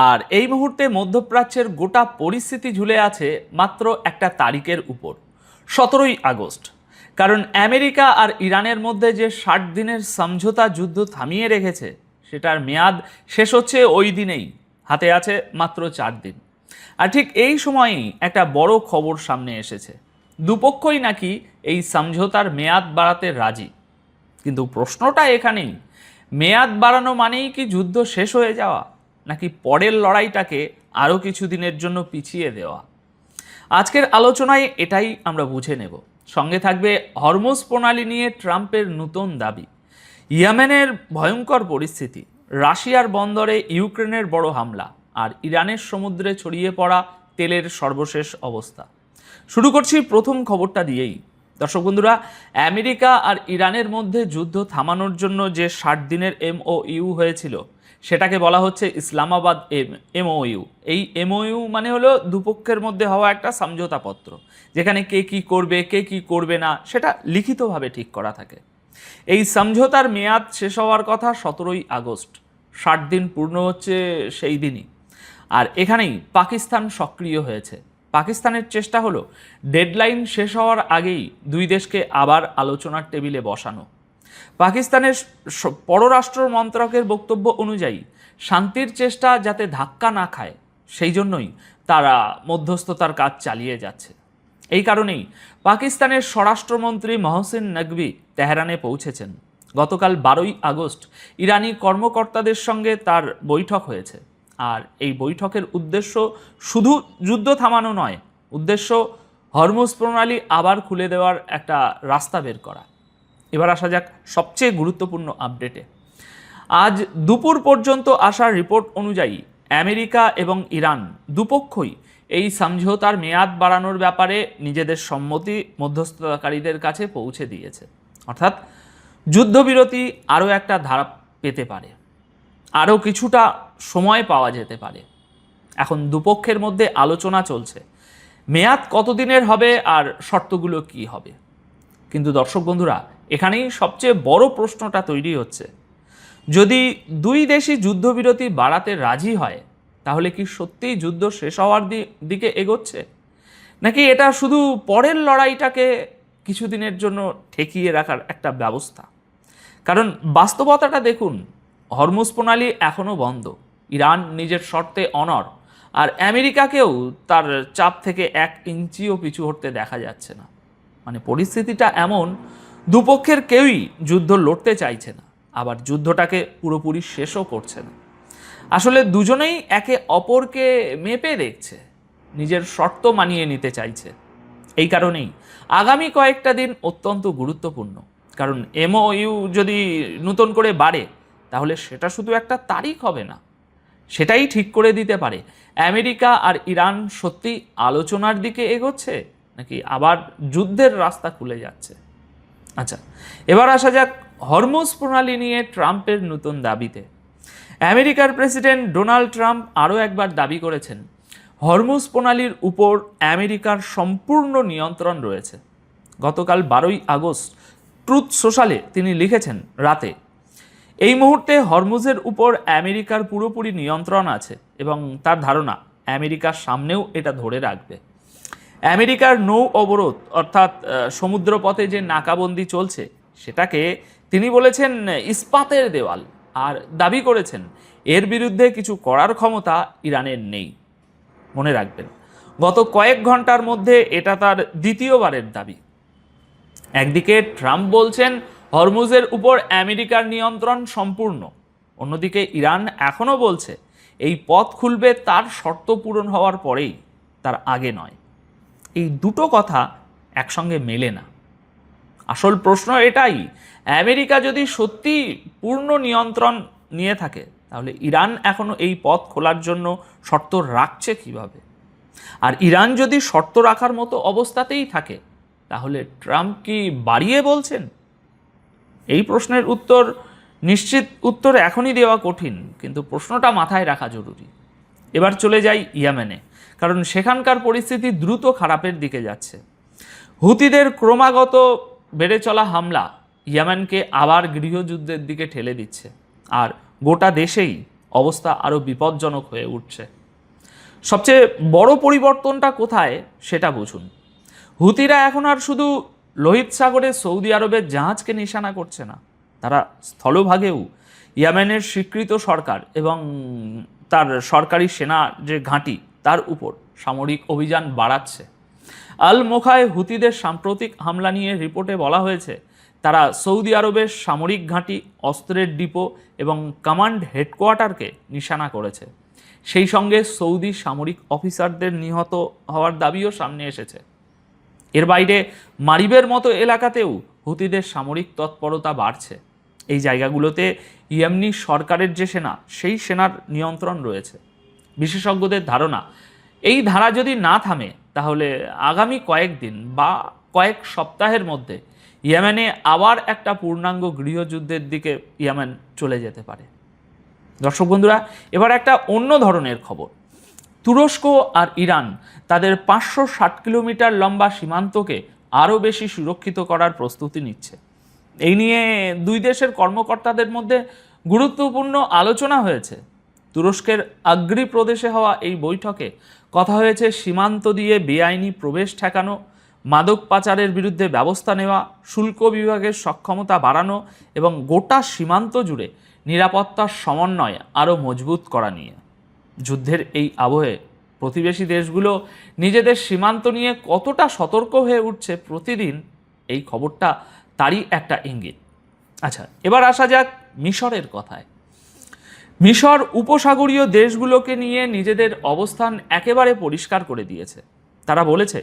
আর এই মুহূর্তে মধ্যপ্রাচ্যের গোটা পরিস্থিতি ঝুলে আছে মাত্র একটা তারিখের উপর, 17ই আগস্ট। কারণ আমেরিকা আর ইরানের মধ্যে যে 60 দিনের সমঝোতা যুদ্ধ থামিয়ে রেখেছে সেটার মেয়াদ শেষ হচ্ছে ওই দিনেই, হাতে আছে মাত্র 4 দিন। আর ঠিক এই সময়েই একটা বড় খবর সামনে এসেছে, দুপক্ষই নাকি এই সমঝোতার মেয়াদ বাড়াতে রাজি। কিন্তু প্রশ্নটা এখানেই, মেয়াদ বাড়ানো মানেই কি যুদ্ধ শেষ হয়ে যাওয়া, নাকি পরের লড়াইটাকে আরও কিছু দিনের জন্য পিছিয়ে দেওয়া? আজকের আলোচনায় এটাই আমরা বুঝে নেব। সঙ্গে থাকবে হরমুজ প্রণালী নিয়ে ট্রাম্পের নতুন দাবি, ইয়েমেনের ভয়ঙ্কর পরিস্থিতি, রাশিয়ার বন্দরে ইউক্রেনের বড় হামলা, আর ইরানের সমুদ্রে ছড়িয়ে পড়া তেলের সর্বশেষ অবস্থা। শুরু করছি প্রথম খবরটা দিয়েই। দর্শক বন্ধুরা, আমেরিকা আর ইরানের মধ্যে যুদ্ধ থামানোর জন্য যে 60 দিনের MOU হয়েছিল সেটাকে বলা হচ্ছে ইসলামাবাদ MOU। এই MOU মানে হলো দুপক্ষের মধ্যে হওয়া একটা সমঝোতাপত্র, যেখানে কে কি করবে কে কি করবে না সেটা লিখিতভাবে ঠিক করা থাকে। এই সমঝোতার মেয়াদ শেষ হওয়ার কথা 17ই আগস্ট, 60 দিন পূর্ণ হচ্ছে সেই দিনই। আর এখানেই পাকিস্তান সক্রিয় হয়েছে। পাকিস্তানের চেষ্টা হলো ডেডলাইন শেষ হওয়ার আগেই দুই দেশকে আবার আলোচনার টেবিলে বসানো। পাকিস্তানের পররাষ্ট্র মন্ত্রকের বক্তব্য অনুযায়ী শান্তির চেষ্টা যাতে ধাক্কা না খায় সেই জন্যই তারা মধ্যস্থতার কাজ চালিয়ে যাচ্ছে। এই কারণেই পাকিস্তানের স্বরাষ্ট্রমন্ত্রী মহসিন নকভি তেহরানে পৌঁছেছেন। গতকাল 12ই আগস্ট ইরানি কর্মকর্তাদের সঙ্গে তার বৈঠক হয়েছে। আর এই বৈঠকের উদ্দেশ্য শুধু যুদ্ধ থামানো নয়, উদ্দেশ্য হরমুজ প্রণালী আবার খুলে দেওয়ার একটা রাস্তা বের করা। এবার আসা যাক সবচেয়ে গুরুত্বপূর্ণ আপডেটে। আজ দুপুর পর্যন্ত আসা রিপোর্ট অনুযায়ী আমেরিকা এবং ইরান দুপক্ষই এই সমঝোতার মেয়াদ বাড়ানোর ব্যাপারে নিজেদের সম্মতি মধ্যস্থতাকারীদের কাছে পৌঁছে দিয়েছে। অর্থাৎ যুদ্ধবিরতি আরও একটা ধারা পেতে পারে, আরও কিছুটা সময় পাওয়া যেতে পারে। এখন দুপক্ষের মধ্যে আলোচনা চলছে মেয়াদ কতদিনের হবে আর শর্তগুলো কি হবে। কিন্তু দর্শক বন্ধুরা, এখানেই সবচেয়ে বড় প্রশ্নটা তৈরি হচ্ছে, যদি দুই দেশই যুদ্ধবিরতি বাড়াতে রাজি হয় তাহলে কি সত্যিই যুদ্ধ শেষ হওয়ার দিকে এগোচ্ছে, নাকি এটা শুধু পরের লড়াইটাকে কিছুদিনের জন্য ঠেকিয়ে রাখার একটা ব্যবস্থা? কারণ বাস্তবতাটা দেখুন, হরমুজ প্রণালী এখনও বন্ধ, ইরান নিজের শর্তে অনড়, আর আমেরিকাকেও তার চাপ থেকে 1 ইঞ্চিও পিছু হটতে দেখা যাচ্ছে না। মানে পরিস্থিতিটা এমন, দুপক্ষের কেউই যুদ্ধ লড়তে চাইছে না, আবার যুদ্ধটাকে পুরোপুরি শেষও করছে না। আসলে দুজনেই একে অপরকে মেপে দেখছে, নিজের শর্ত মানিয়ে নিতে চাইছে। এই কারণেই আগামী কয়েকটা দিন অত্যন্ত গুরুত্বপূর্ণ। কারণ MOU যদি নতুন করে বাড়ে তাহলে সেটা শুধু একটা তারিখ হবে না, সেটাই ঠিক করে দিতে পারে আমেরিকা আর ইরান সত্যি আলোচনার দিকে এগোচ্ছে নাকি আবার যুদ্ধের রাস্তা খুলে যাচ্ছে। আচ্ছা, এবার আসা যাক হরমুজ প্রণালী নিয়ে ট্রাম্পের নতুন দাবিতে। আমেরিকার প্রেসিডেন্ট ডোনাল্ড ট্রাম্প আরও একবার দাবি করেছেন হরমুজ প্রণালীর উপর আমেরিকার সম্পূর্ণ নিয়ন্ত্রণ রয়েছে। গতকাল 12ই আগস্ট ট্রুথ সোশ্যালে তিনি লিখেছেন রাতে, এই মুহূর্তে হরমুজের উপর আমেরিকার পুরোপুরি নিয়ন্ত্রণ আছে এবং তার ধারণা আমেরিকার সামনেও এটা ধরে রাখবে। আমেরিকার নৌ অবরোধ অর্থাৎ সমুদ্রপথে যে নাকাবন্দি চলছে সেটাকে তিনি বলেছেন ইস্পাতের দেওয়াল, আর দাবি করেছেন এর বিরুদ্ধে কিছু করার ক্ষমতা ইরানের নেই। মনে রাখবেন, গত কয়েক ঘন্টার মধ্যে এটা তার দ্বিতীয়বারের দাবি। একদিকে ট্রাম্প বলছেন হরমুজের উপর আমেরিকার নিয়ন্ত্রণ সম্পূর্ণ, অন্যদিকে ইরান এখনও বলছে এই পথ খুলবে তার শর্ত পূরণ হওয়ার পরেই, তার আগে নয়। এই দুটো কথা একসঙ্গে মেলে না। আসল প্রশ্ন এটাই, আমেরিকা যদি সত্যি পূর্ণ নিয়ন্ত্রণ নিয়ে থাকে তাহলে ইরান এখনও এই পথ খোলার জন্য শর্ত রাখছে কিভাবে? আর ইরান যদি শর্ত রাখার মতো অবস্থাতেই থাকে তাহলে ট্রাম্প কি বাড়িয়ে বলছেন? এই প্রশ্নের নিশ্চিত উত্তর এখনই দেওয়া কঠিন, কিন্তু প্রশ্নটা মাথায় রাখা জরুরি। এবার চলে যাই ইয়েমেনে, কারণ সেখানকার পরিস্থিতি দ্রুত খারাপের দিকে যাচ্ছে। হুতিদের ক্রমাগত বেড়ে চলা হামলা ইয়েমেনকে আবার গৃহযুদ্ধের দিকে ঠেলে দিচ্ছে, আর গোটা দেশেই অবস্থা আরও বিপজ্জনক হয়ে উঠছে। সবচেয়ে বড় পরিবর্তনটা কোথায় সেটা বুঝুন। হুতিরা এখন আর শুধু লোহিত সাগরে সৌদি আরবের জাহাজকে নিশানা করছে না, তারা স্থলভাগেও ইয়েমেনের স্বীকৃত সরকার এবং তার সরকারি সেনা যে ঘাঁটি তার উপর সামরিক অভিযান বাড়াচ্ছে। আল মোখায় হুতিদের সাম্প্রতিক হামলা নিয়ে রিপোর্টে বলা হয়েছে তারা সৌদি আরবের সামরিক ঘাঁটি, অস্ত্রের ডিপো এবং কমান্ড হেডকোয়ার্টারকে নিশানা করেছে। সেই সঙ্গে সৌদি সামরিক অফিসারদের নিহত হওয়ার দাবিও সামনে এসেছে। এর বাইরে মারিবের মতো এলাকাতেও হুতিদের সামরিক তৎপরতা বাড়ছে। এই জায়গাগুলোতে ইয়েমনি সরকারের যে সেনা, সেই সেনার নিয়ন্ত্রণ রয়েছে। বিশেষজ্ঞদের ধারণা, এই ধারা যদি না থামে তাহলে আগামী কয়েকদিন বা কয়েক সপ্তাহের মধ্যে ইয়েমেনে আবার একটা পূর্ণাঙ্গ গৃহযুদ্ধের দিকে ইয়েমেন চলে যেতে পারে। দর্শক বন্ধুরা, এবার একটা অন্য ধরনের খবর। তুরস্ক আর ইরান তাদের 560 কিলোমিটার লম্বা সীমান্তকে আরও বেশি সুরক্ষিত করার প্রস্তুতি নিচ্ছে। এই নিয়ে দুই দেশের কর্মকর্তাদের মধ্যে গুরুত্বপূর্ণ আলোচনা হয়েছে। তুরস্কের আগ্রি প্রদেশে হওয়া এই বৈঠকে কথা হয়েছে সীমান্ত দিয়ে বেআইনি প্রবেশ ঠেকানো, মাদক পাচারের বিরুদ্ধে ব্যবস্থা নেওয়া, শুল্ক বিভাগের সক্ষমতা বাড়ানো এবং গোটা সীমান্ত জুড়ে নিরাপত্তার সমন্বয় আরও মজবুত করা নিয়ে। যুদ্ধের এই আবহে প্রতিবেশী দেশগুলো নিজেদের সীমান্ত নিয়ে কতটা সতর্ক হয়ে উঠছে প্রতিদিন, এই খবরটা তারই একটা ইঙ্গিত। আচ্ছা, এবার আসা যাক মিশরের কথায়। মিশর উপসাগরীয় দেশগুলোকে নিয়ে নিজেদের অবস্থান একেবারে পরিষ্কার করে দিয়েছে। তারা বলেছে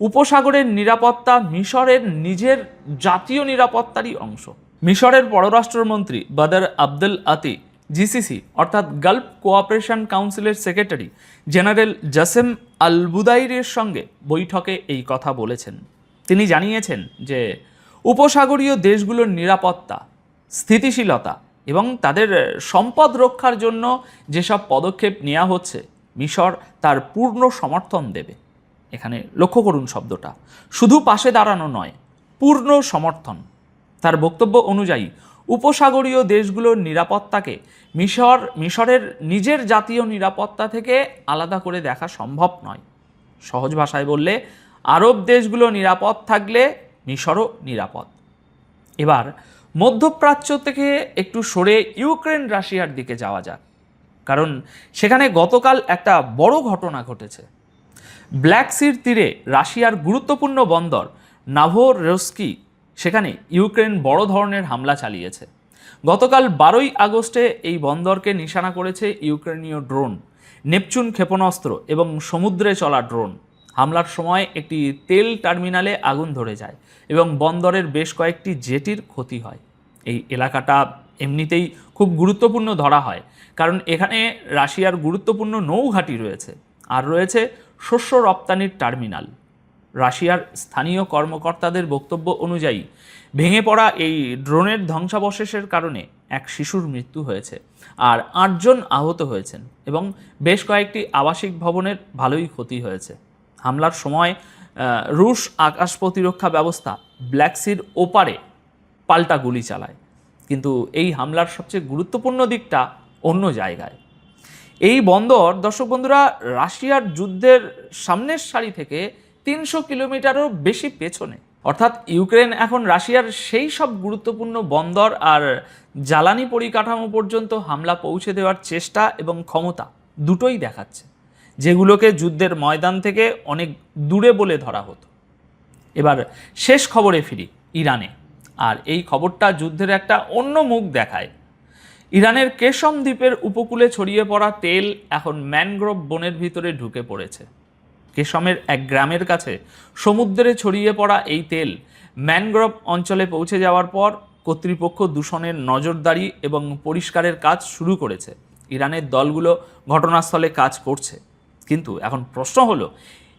উপসাগরের নিরাপত্তা মিশরের নিজের জাতীয় নিরাপত্তারই অংশ। মিশরের পররাষ্ট্রমন্ত্রী বদর আব্দুল আতি জিসিসি অর্থাৎ গালফ কোঅপারেশন কাউন্সিলের সেক্রেটারি জেনারেল জাসেম আল বুদাইরের সঙ্গে বৈঠকে এই কথা বলেছেন। তিনি জানিয়েছেন যে উপসাগরীয় দেশগুলোর নিরাপত্তা, স্থিতিশীলতা এবং তাদের সম্পদ রক্ষার জন্য যেসব পদক্ষেপ নেওয়া হচ্ছে মিশর তার পূর্ণ সমর্থন দেবে। এখানে লক্ষ্য করুন শব্দটা, শুধু পাশে দাঁড়ানো নয়, পূর্ণ সমর্থন। তার বক্তব্য অনুযায়ী উপসাগরীয় দেশগুলোর নিরাপত্তাকে মিশরের নিজের জাতীয় নিরাপত্তা থেকে আলাদা করে দেখা সম্ভব নয়। সহজ ভাষায় বললে, আরব দেশগুলো নিরাপদ থাকলে মিশরও নিরাপদ। এবার মধ্যপ্রাচ্য থেকে একটু সরে ইউক্রেন রাশিয়ার দিকে যাওয়া যাক, কারণ সেখানে গতকাল একটা বড় ঘটনা ঘটেছে। ব্ল্যাক সির তীরে রাশিয়ার গুরুত্বপূর্ণ বন্দর নাভোরোস্কি, সেখানে ইউক্রেন বড় ধরনের হামলা চালিয়েছে। গতকাল 12ই আগস্টে এই বন্দরকে নিশানা করেছে ইউক্রেনীয় ড্রোন, নেপচুন ক্ষেপণাস্ত্র এবং সমুদ্রে চলা ড্রোন। হামলার সময় একটি তেল টার্মিনালে আগুন ধরে যায় এবং বন্দরের বেশ কয়েকটি জেটির ক্ষতি হয়। এই এলাকাটা এমনিতেই খুব গুরুত্বপূর্ণ ধরা হয়, কারণ এখানে রাশিয়ার গুরুত্বপূর্ণ নৌঘাঁটি রয়েছে আর রয়েছে শস্য রপ্তানির টার্মিনাল। রাশিয়ার স্থানীয় কর্মকর্তাদের বক্তব্য অনুযায়ী ভেঙে পড়া এই ড্রোনের ধ্বংসাবশেষের কারণে এক শিশুর মৃত্যু হয়েছে আর 8 জন আহত হয়েছেন এবং বেশ কয়েকটি আবাসিক ভবনের ভালোই ক্ষতি হয়েছে। হামলার সময় রুশ আকাশ প্রতিরক্ষা ব্যবস্থা ব্ল্যাক সির ওপারে পাল্টা গুলি চালায়, কিন্তু এই হামলার সবচেয়ে গুরুত্বপূর্ণ দিকটা অন্য জায়গায়। এই বন্দর, দর্শক বন্ধুরা, রাশিয়ার যুদ্ধের সামনের সারি থেকে 300 কিলোমিটারও বেশি পেছনে। অর্থাৎ ইউক্রেন এখন রাশিয়ার সেই সব গুরুত্বপূর্ণ বন্দর আর জ্বালানি পরিকাঠামো পর্যন্ত হামলা পৌঁছে দেওয়ার চেষ্টা এবং ক্ষমতা দুটোই দেখাচ্ছে, যেগুলোকে যুদ্ধের ময়দান থেকে অনেক দূরে বলে ধরা হতো। এবার শেষ খবরে ফিরি, ইরানে। আর এই খবরটা যুদ্ধের একটা অন্য মুখ দেখায়। ইরানের কেশম দ্বীপের উপকূলে ছড়িয়ে পড়া তেল এখন ম্যানগ্রোভ বনের ভিতরে ঢুকে পড়েছে। কেশমের এক গ্রামের কাছে সমুদ্রে ছড়িয়ে পড়া এই তেল ম্যানগ্রোভ অঞ্চলে পৌঁছে যাওয়ার পর কর্তৃপক্ষ দূষণের নজরদারি এবং পরিষ্কারের কাজ শুরু করেছে। ইরানের দলগুলো ঘটনাস্থলে কাজ করছে, কিন্তু এখন প্রশ্ন হলো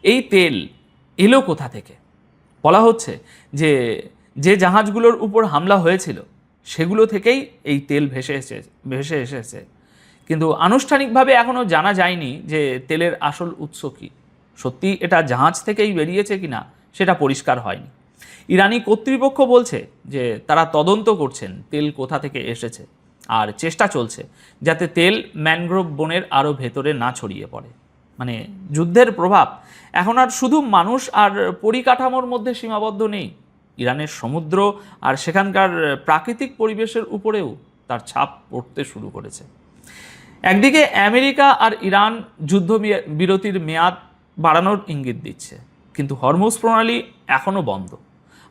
এই তেল এলো কোথা থেকে? বলা হচ্ছে যে জাহাজগুলোর উপর হামলা হয়েছিল সেগুলো থেকেই এই তেল ভেসে এসেছে, কিন্তু আনুষ্ঠানিকভাবে এখনও জানা যায়নি যে তেলের আসল উৎস কী। সত্যি এটা জাহাজ থেকেই বেরিয়েছে কিনা সেটা পরিষ্কার হয়নি। ইরানি কর্তৃপক্ষ বলছে যে তারা তদন্ত করছেন তেল কোথা থেকে এসেছে। আর চেষ্টা চলছে যাতে তেল ম্যানগ্রোভ বনের আরও ভেতরে না ছড়িয়ে পড়ে। মানে যুদ্ধের প্রভাব এখন আর শুধু মানুষ আর পরিকাঠামোর মধ্যে সীমাবদ্ধ নেই, ইরানের সমুদ্র আর সেখানকার প্রাকৃতিক পরিবেশের উপরেও তার ছাপ পড়তে শুরু করেছে। একদিকে আমেরিকা আর ইরান যুদ্ধবিরতির মেয়াদ বাড়ানোর ইঙ্গিত দিচ্ছে, কিন্তু হরমুজ প্রণালী এখনও বন্ধ,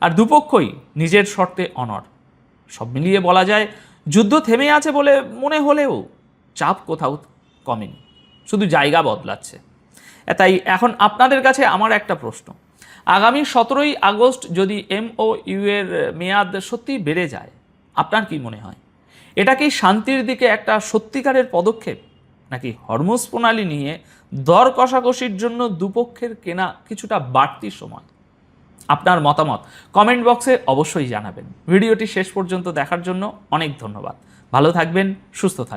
আর দুপক্ষই নিজের শর্তে অনড়। সব মিলিয়ে বলা যায় যুদ্ধ থেমে আছে বলে মনে হলেও চাপ কোথাও কমেনি, শুধু জায়গা বদলাচ্ছে। তাই এখন আপনাদের কাছে আমার একটা প্রশ্ন, আগামী 17ই আগস্ট যদি MOU এর মেয়াদ সত্যিই বেড়ে যায়, আপনার কি মনে হয় এটা কি শান্তির দিকে একটা সত্যিকারের পদক্ষেপ, নাকি হরমুজ প্রণালী নিয়ে দর কষাকষির জন্য দুপক্ষের কেনা কিছুটা বাড়তি সময়? আপনার মতামত কমেন্ট বক্সে অবশ্যই জানাবেন। ভিডিওটি শেষ পর্যন্ত দেখার জন্য অনেক ধন্যবাদ। ভালো থাকবেন, সুস্থ থাকবেন।